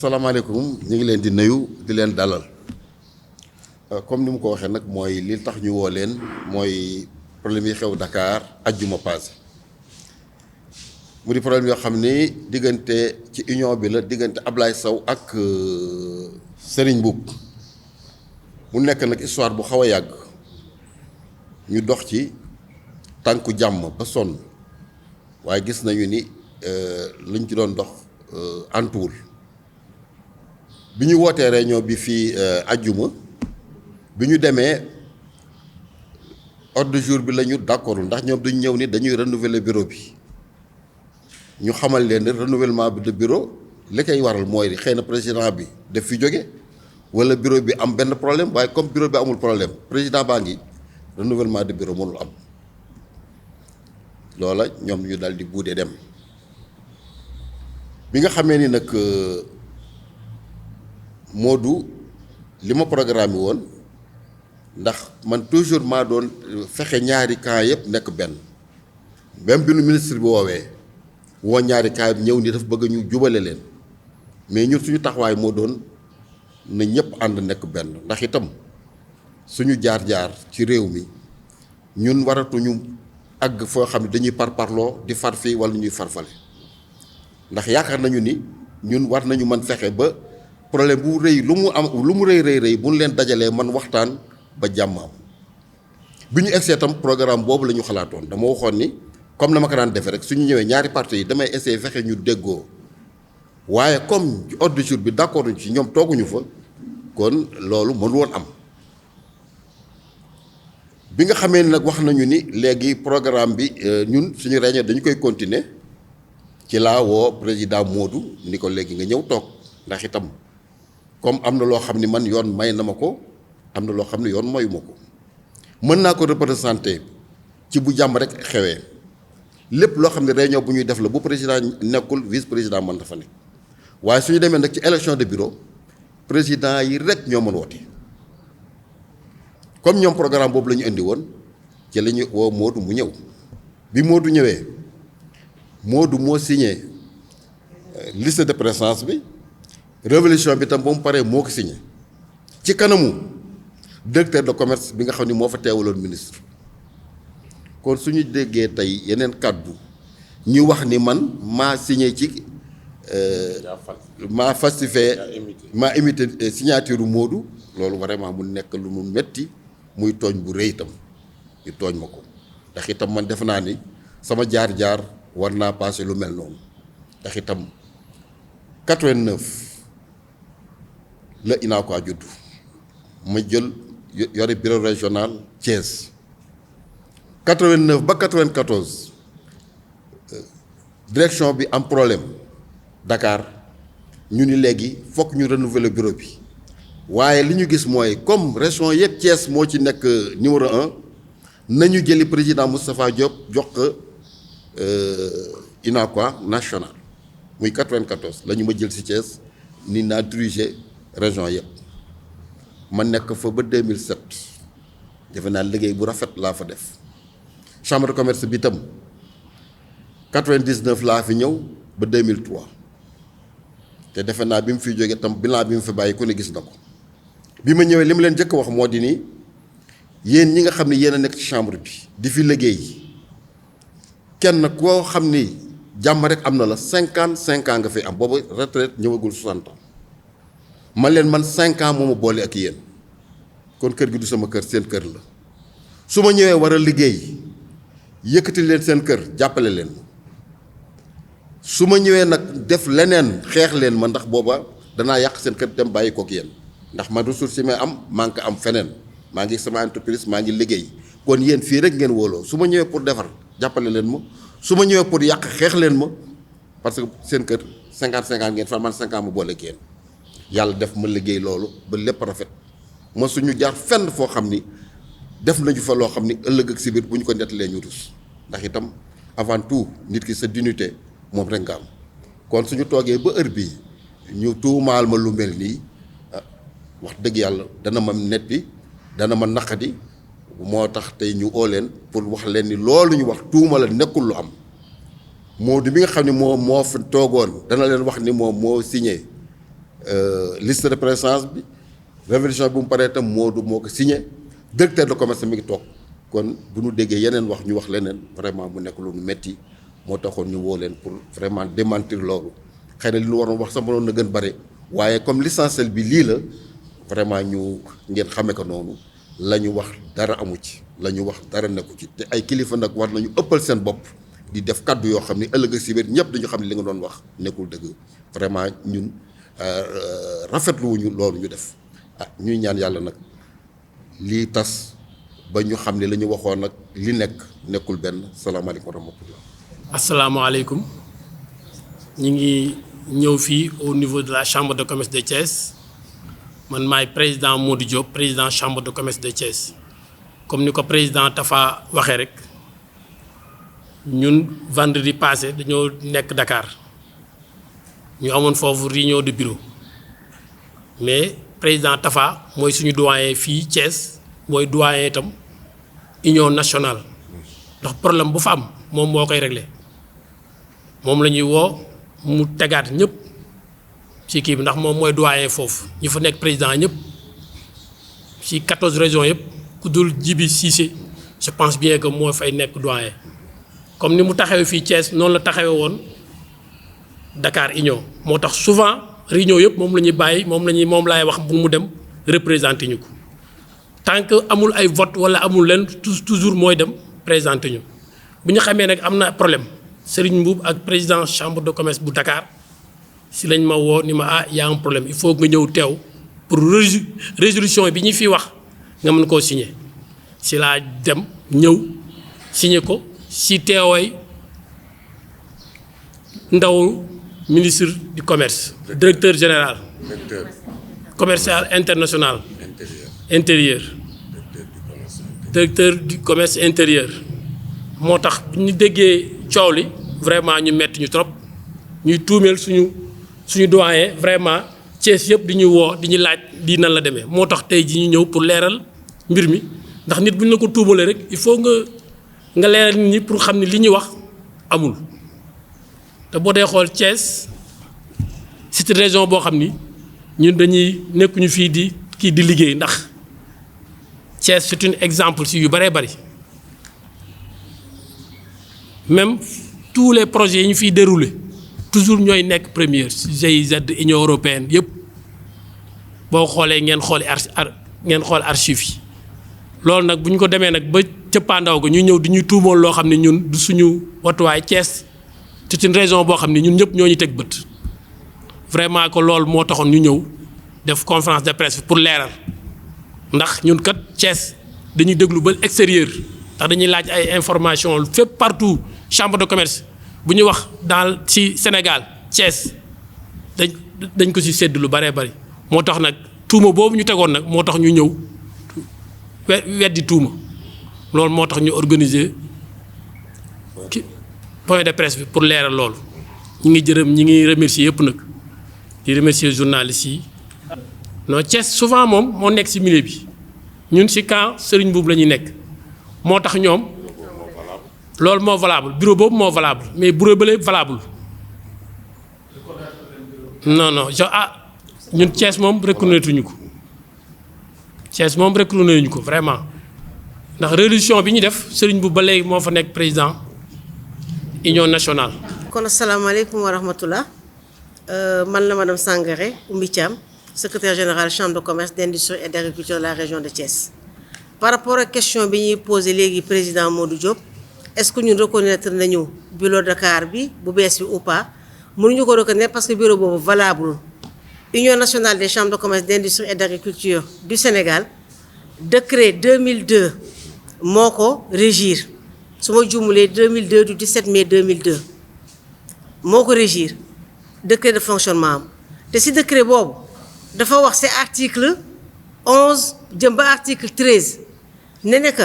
salaamaaleykum ñu ngi leen di nuyu di leen dalal comme ni mu ko waxee nag mooy li tax ñu woo leen mooy problème yi xew Dakar ajjuma passé mu di problème yoo xam ni diggante ci union bi la diggante Ablaye Sow ak Serigne Mboup mu nekk nag histoire bu xaw a yàgg ñu dox ci tànku jàmm ba sonn waaye gis nañu ni luñ ci doon dox antuwul bi ñu wootee réunion bi fii ajjuma bi ñu demee ordre du jour bi la ñu d'accordul ndax ñoom duñ ñëw ni dañuy renouveler bureau bi ñu xamal leen ne renouvellement bi de bureau li koy waral mooy xëy na président bi def fi jóge wala bureau bi am benn problème waaye comme bureau bi amul problème président baa ngi renouvellement de bureau mënul am loola ñoom ñu daal di buudee dem bi nga xamee ni nag Modou li ma programme woon ndax man toujours maa doon fexe ñaari camp yëpp nekk benn même bi nu ministre bi woowee woo ñaari camp yëpp ñëw ni dafa bëgg ñu jubale leen mais ñun suñu taxawaay moo doon na ñëpp ànd nekk benn ndax itam suñu jaar-jaar ci réew mi ñun waratuñu àgg foo xam ne dañuy parparloo di far fii wala ñuy farfale ndax yaakaar nañu ni ñun war nañu mën fexe ba problème bu rëy lu mu rëy bu ñu leen dajalee man waxtaan ba jàmm am bi ñu egsee tam programme boobu la ñu xalaatoon dama waxoon ni comme na ma ko daan defee rek suñu ñëwee ñaari parti yi damay essayer fexe ñu déggoo waaye comme ordre du jour bi d'accord ci ñoom tooguñu fa kon loolu mënu woon am bi nga xamee ni nag wax nañu ni léegi programme bi ñun suñu réunion dañu koy continuer ci laa woo président Modou ni ko léegi nga ñëw toog ndax itam comme am na loo xam ni man yoon may na ma ko am na loo xam ne yoon mayu ma ko mën naa ko représenter ci bu jàmm rek xewee lépp loo xam ne réunion bu ñuy def la bu président nekkul vice président mën dafa nekk waaye suñu demee nag ci élection de bureau président yi rek ñoo mën woote comme ñoom programme boobu la ñu indi woon ci la ñu woo Modou mu ñëw bi Modou ñëwee Modou moo signé liste de présence bi révolution bi tam ba mu paree moo ko signé ci kanamu directeur de commerce bi nga xam ni moo fa teewaloon ministre kon suñu déggee tey yeneen kàddu ñu wax ni man maa signé ci maa falsifié maa imité signature Modou loolu vraiment mu nekk lu mu metti muy tooñ bu rëy itam ñu tooñ ma ko ndax itam man def naa ni sama jaar-jaar war naa passé lu mel noonu ndax itam 89 la Unacois judd ma jël yore bureau régional Thiès 89 ba 94 direction bi am problème Dakar ñu ni léegi fokk ñu renouveler bureau bi waaye li ñu gis mooy comme région yëpp Thiès moo ci nekk numéro 1 nañu jëli président Moustapha Diop jox ko Unacois national muy 94 la ñu ma jël si Thiès ni naa diriger région yëpp ma nekk fa ba 2007 defe naa liggéey bu rafet laa fa def chambre de commerce bi itam 99 laa fi ñëw ba 2003 te defe naa bi mu fiy jógee tam bilan bi mu fi bàyyi ku ne gis na ko bi ma ñëwee li mu leen njëkk wax moo di ni yéen ñi nga xam ne yéen a nekk ci chambre bi di fi liggéey kenn koo xam ni jàmm rek am na la 55 ans nga fi am boobu retraite ñëwagul 60 ans man leen man 5 ans moo ma boole ak yéen kon kër gi du sama kër seen kër la su ma ñëwee war a liggéey yëkkati leen seen kër jàppale leen su ma ñëwee nag def leneen xeex leen ma ndax booba danaa yàq seen kër dem bàyyi kook yéen ndax man ressource yi may am maa ngi ko am feneen maa ngi sama entreprise maa ngi liggéey kon yéen fii rek ngeen wóoloo su ma ñëwee pour defar jàppale leen ma su ma ñëwee pour yàq xeex leen ma parce que seen kër 50-50 ngeen fa man 5 ans ma boole ak yéen yàlla def ma liggéey loolu ba lépp rafet ma suñu jaar fenn foo xam ni def nañu fa loo xam ni ëllëg ak si biir bu ñu ko nettalee ñu rus ndax itam avant tout nit ki sa dignité moom rek nga am kon suñu toogee ba heure bii ñu tuumaal ma lu mel nii wax dëgg yàlla dana ma netti dana ma naqadi moo tax tey ñu oo leen pour wax leen ni loolu ñu wax tuuma la nekkul lu am Modou bi nga xam ne moo fi toogoon dana leen wax ni moom moo signé liste de présence bi révolution bu mu paree tam Modou moo ko signé directeur de commerce mi ngi toog kon bu ñu déggee yeneen wax ñu wax leneen vraiment mu nekk lu nu metti moo taxoon ñu woo leen pour vraiment démentir loolu xëy na li ñu waroon wax sax mënoon na gën bare waaye comme l'essentiel bi lii la vraiment ñu ngeen xamee ko noonu la ñu wax dara amu ci la ñu wax dara nekku ci te ay kilifa nag war nañu ëppal seen bopp di def kaddu yoo xam ne ëllëg si biir ñëpp dañu xam ne li nga doon wax nekkul dëgg vraiment ñun rafetlu wuñu loolu ñu def ñuy ñaan yàlla nag lii tas ba ñu xam ne la ñu waxoon nag li nekkul benn salaamaaleykum wa rahmatullah. asalaamaaleykum ñu ngi ñëw fii au niveau de la chambre de commerce de Thiès man maay président Modou Diop président chambre de commerce de Thiès comme ni ko président Tafa waxee rek ñun vendredi passé dañoo nekk Dakar ñu amoon foofu réunion de bureau mais président Tafa mooy suñu doyen fii Thiès mooy doyen itam union nationale ndax problème bu fa am moom moo koy réglé moom la ñuy woo mu tegaat ñëpp ci kii bi ndax moom mooy doyen foofu ñu fa nekk président ñëpp ci 14 régions yëpp ku dul Djibi Cissé je pense bien que moo fay nekk doyen comme ni mu taxawee fii Thiès noonu la taxawee woon Dakar union moo tax souvent réunion yëpp moom la ñuy bàyyi moom laay wax bu mu dem représenté ñu ko tant que amul ay vote wala amul leen toujours mooy dem présenté ñu bu ñu xamee nag am na problème Serigne Mbuub ak président chambre de commerce bu Dakar si lañ ma woo ni ma y a un problème il faut nga ñëw teew pour résolution bi ñu fi wax nga mën koo signer si laa dem ñëw signer ko si teewooy ndaw ministre du commerce directeur général commercial international intérieur directeur du commerce intérieur moo tax bu ñu déggee coow li vraiment ñu metti ñu trop ñuy tuumeel suñu doyen vraiment Thiès yëpp di ñu woo di ñu laaj di nan la demee moo tax tey ji ñu ñëw pour leeral mbir mi ndax nit bu ñu la ko tuumalee rek il faut nga leeral nit ñi pour xam ne li ñuy wax amul te boo dee xool Thiès c'est une région boo xam ni ñun dañuy nekkuñu fii di kii di liggéey ndax Thiès c'est un exemple si yu bëree bëri même tous les projets yi ñu fiy déroulé toujours ñooy nekk première GIZ Union européenne yëpp boo xoolee ngeen xool archives yi loolu nag bu ñu ko demee nag ba cëppaandaw ga ñu ñëw di ñuy tuumool loo xam ne ñun du suñu watuwaay Thiès c'est une région boo xam ne ñun ñëpp ñoo ñu teg bët vraiment que loolu moo taxoon ñu ñëw def conférence de presse pour leeral ndax ñun kat Thiès dañuy déglu ba extérieur ndax dañuy laaj ay information fépp partout chambre de commerce bu ñu wax dans ci Sénégal Thiès dañ ko ci sédd lu bëree bëri moo tax nag tuuma boobu ñu tegoon nag moo tax ñu ñëw weddi tuuma loolu moo tax ñu organiser point de presse bi pour leeral loolu ñi ngi remercier yëpp nag di remercier journalistes yi non Thiès souvent moom moo nekk ci milieu bi ñun ci camp Serigne Mbuub la ñuy nekk moo tax ñoom loolu moo valable bureau boobu moo valable mais bureau bële valable non ñun Thiès moom reconnaître ñu ko Thiès moom reconnaître ñu ko vraiment ndax révolution bi ñu def Serigne Mbuub ba léegi moo fa nekk président union nationale. kon asalaamaaleykum wa rahmatullah man la madame Sangaré Oumy Thiam secrétaire général chambre de commerce d'industrie et d'agriculture de la région de Thiès. par rapport ak question bi ñuy posé léegi président Modou Diop est-ce que ñun reconnaître nañu bureau Dakar bi bu bees bi ou pas mënuñu ko reconnaître parce que bureau boobu valable union nationale des chambres de commerce d'industrie et d'agriculture du Sénégal décret 2002 moo ko régir su ma juumulee 2002 du 17 mai 2002 moo ko régir décret de fonctionnement am te si décret boobu dafa wax ci article 11 jëm ba article 13 ne que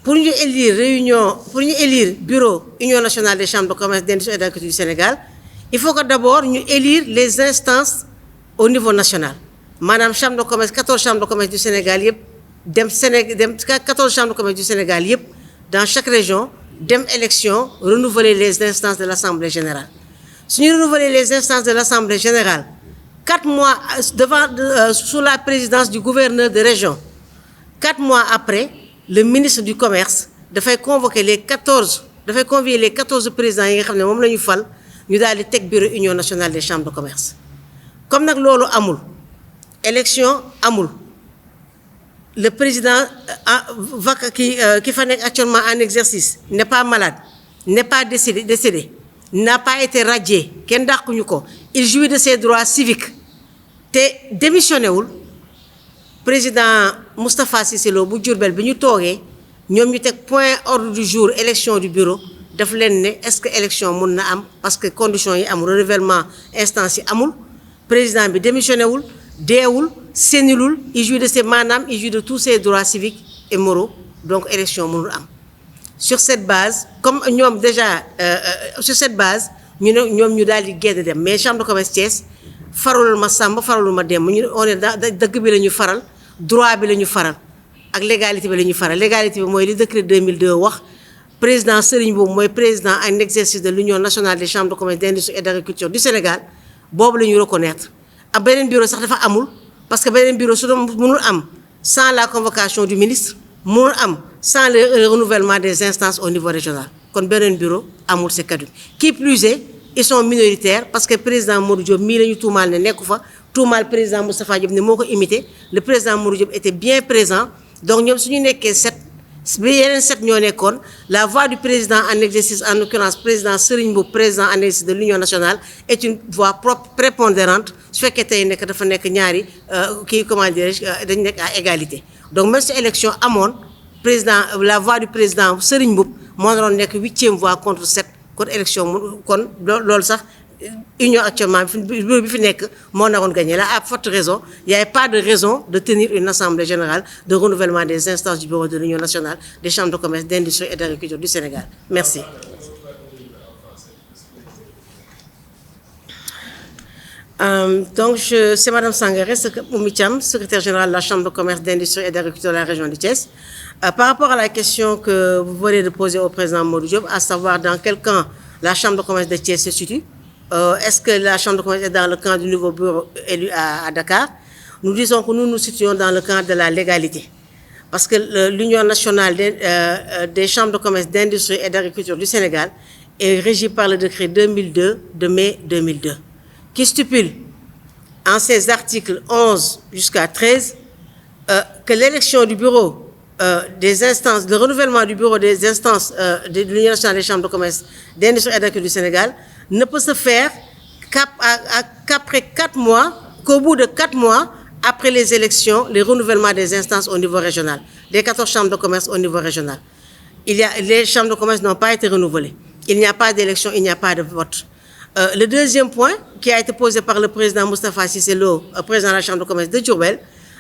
pour ñu élire bureau union nationale des chambres de commerce d'industrie et d'agriculture du Sénégal il faut que d'abord ñu élire les instances au niveau national maanaam chambre de commerce 14 chambres de commerce du Sénégal yëpp dem 14 chambres de commerce du Sénégal yëpp dans chaque région dem élection renouveler les instances de l'Assemblée générale su ñu renouveler les instances de l'Assemblée générale 4 mois sous la présidence du gouverneur de région, 4 mois après, le ministre du Commerce dafay convoquer dafay convier les 14 présidents yi nga xam ne moom la ñu fal ñu daal di teg bureau Union nationale des chambres de commerce. Comme nag loolu amul élection amul le président qui fa nekk actuellement en exercice n'est pas malade, n'est pas décédé, n'a pas été radié, kenn dàquñu ko, il jouit de ses droits civiques te démissionné wul. Président Moustapha Cissé Lo bu Diourbel bi ñu toogee ñoom ñu teg point ordre du jour élection du bureau daf leen ne est-ce que élection mun na am parce que conditions yi amul, renouvellement instance yi amul, président bi démissionné wul, deewul, sénilul, il jouit de ses maanaam, il jouit de tous ses droits civiques et moraux, donc élection mënul am. Sur cette base, comme ñoom déjà sur cette base ñu ne ñoom ñu daal di génn dem, mais chambre de commerce Thiès faralul ma Samba faralul ma dem, ñu on est dëgg bi la ñu faral, droit bi la ñu faral ak légalité bi la ñu faral. Légalité bi mooy li décret 2002 wax, président Serigne boobu mooy président en exercice de l'Union nationale des chambres de commerce, d'industrie et d'agriculture du Sénégal, boobu la ñu reconnaître. Ab beneen bureau sax dafa amul parce que beneen bureau su doon mënul am sans la convocation du ministre, mënul am sans le renouvellement des instances au niveau régional. Kon beneen bureau amul, c'est caduc. Qui plus est, ils sont minoritaires parce que président Modou Diop mii la ñu tuumaal ne nekku fa, tuumaal président Moustapha Diop ne moo ko imité. Le président Modou Diop était bien présent, donc ñoom su ñu nekkee 7 bi yeneen 7 ñoo nekkoon, la voix du président en exercice, en l'occurrence président Serigne Mboup, président en exercice de l'Union nationale, est une voix propre prépondérante su fekkee tey nekk dafa nekk ñaari comment dirais-je dañu nekk à égalité. Donc même si élection amoon, président la voix du président Serigne Mboup moo doon nekk 8e voix contre 7, kon élection kon loolu sax union actuellement bureau bi fi nekk moo naroon gagné. Là, à forte raison, il n'y avait pas de raison de tenir une assemblée générale de renouvellement des instances du bureau de l'Union nationale des chambres de commerce, d'industrie et d'agriculture du Sénégal. Merci. Donc, c'est Madame Sangaré, Oumy Thiam, secrétaire générale de la Chambre de commerce, d'industrie et d'agriculture de la région de Thiès. Par rapport à la question que vous venez de poser au président Modou Diop, à savoir dans quel camp la Chambre de commerce de Thiès se situe, est-ce que la Chambre de commerce est dans le camp du nouveau bureau élu à Dakar? Nous disons que nous nous situons dans le camp de la légalité. Parce que l'Union nationale des chambres de commerce, d'industrie et d'agriculture du Sénégal est régie par le décret 2002 de mai 2002, qui stipule en ses articles 11 jusqu'à 13 que l'élection du bureau des instances, le renouvellement du bureau des instances de l'Union nationale des chambres de commerce, d'industrie et d'agriculture du Sénégal ne peut se faire qu'après 4 mois, qu'au bout de 4 mois après les élections, les renouvellements des instances au niveau régional, des 14 chambres de commerce au niveau régional. Les chambres de commerce n'ont pas été renouvelées. Il n'y a pas d'élection, il n'y a pas de vote. Le deuxième point qui a été posé par le président Moustapha Cissé Lo, président de la Chambre de commerce de Diourbel,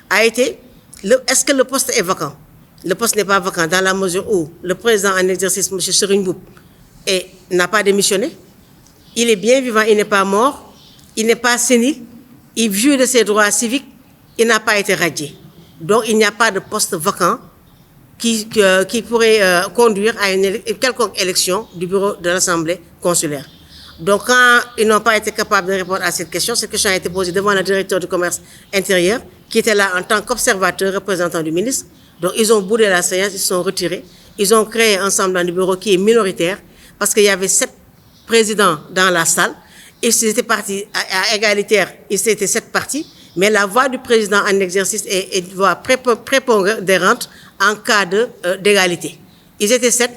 a été est-ce que le poste est vacant? Le poste n'est pas vacant dans la mesure où le président en exercice, M. Serigne Mboup, n'a pas démissionné. Il est bien vivant, il n'est pas mort, il n'est pas sénile, il jouit de ses droits civiques, il n'a pas été radié. Donc il n'y a pas de poste vacant qui pourrait conduire à une quelconque élection du bureau de l'Assemblée consulaire. Donc quand ils n'ont pas été capables de répondre à cette question a été posée devant le directeur du commerce intérieur, qui était là en tant qu'observateur représentant du ministre. Donc ils ont boudé la séance, ils se sont retirés. Ils ont créé un semblant de bureau qui est minoritaire, parce qu'il y avait 7 présidents dans la salle. Ils étaient partis à égalitaire, ils étaient 7 partis, mais la voix du président en exercice est une voix prépondérante en cas d'égalité. Ils étaient 7,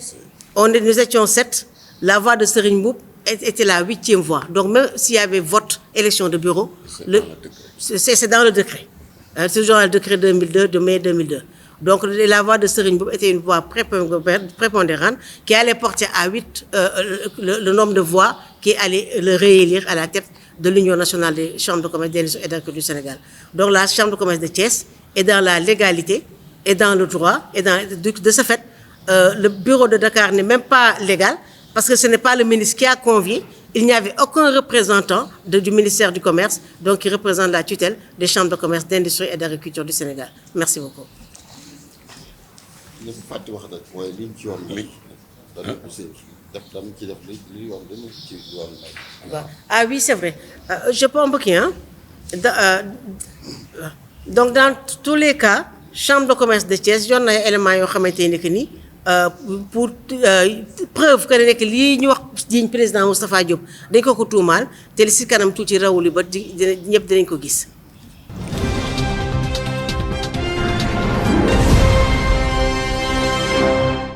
nous étions 7, la voix de Serigne Mboup était la 8e voix. Donc même s'il y avait vote, élection de bureau, c'est dans le décret. C'est toujours le décret 2002, de mai 2002. Donc la voix de Serigne Mboup était une voix prépondérante qui allait porter à 8 le nombre de voix qui allait le réélire à la tête de l'Union nationale des chambres de commerce, d'industrie et d'agriculture du Sénégal. Donc la Chambre de commerce de Thiès est dans la légalité et dans le droit. Et de ce fait, le bureau de Dakar n'est même pas légal parce que ce n'est pas le ministre qui a convié. Il n'y avait aucun représentant du ministère du Commerce, donc qui représente la tutelle des chambres de commerce, d'industrie et d'agriculture du Sénégal. Merci beaucoup. Ah oui, c'est vrai. Je peux embarquer, hein? donc dans tous les cas chambre de commerce de Thiès yor na ay éléments yoo xamante ne que ni pour preuve que ne nekk lii ñu wax jiiñ président Moustapha Diop dañ ko tuumaal te li si kanam tuuti rawuli ba ñëpp dinañ ko gis.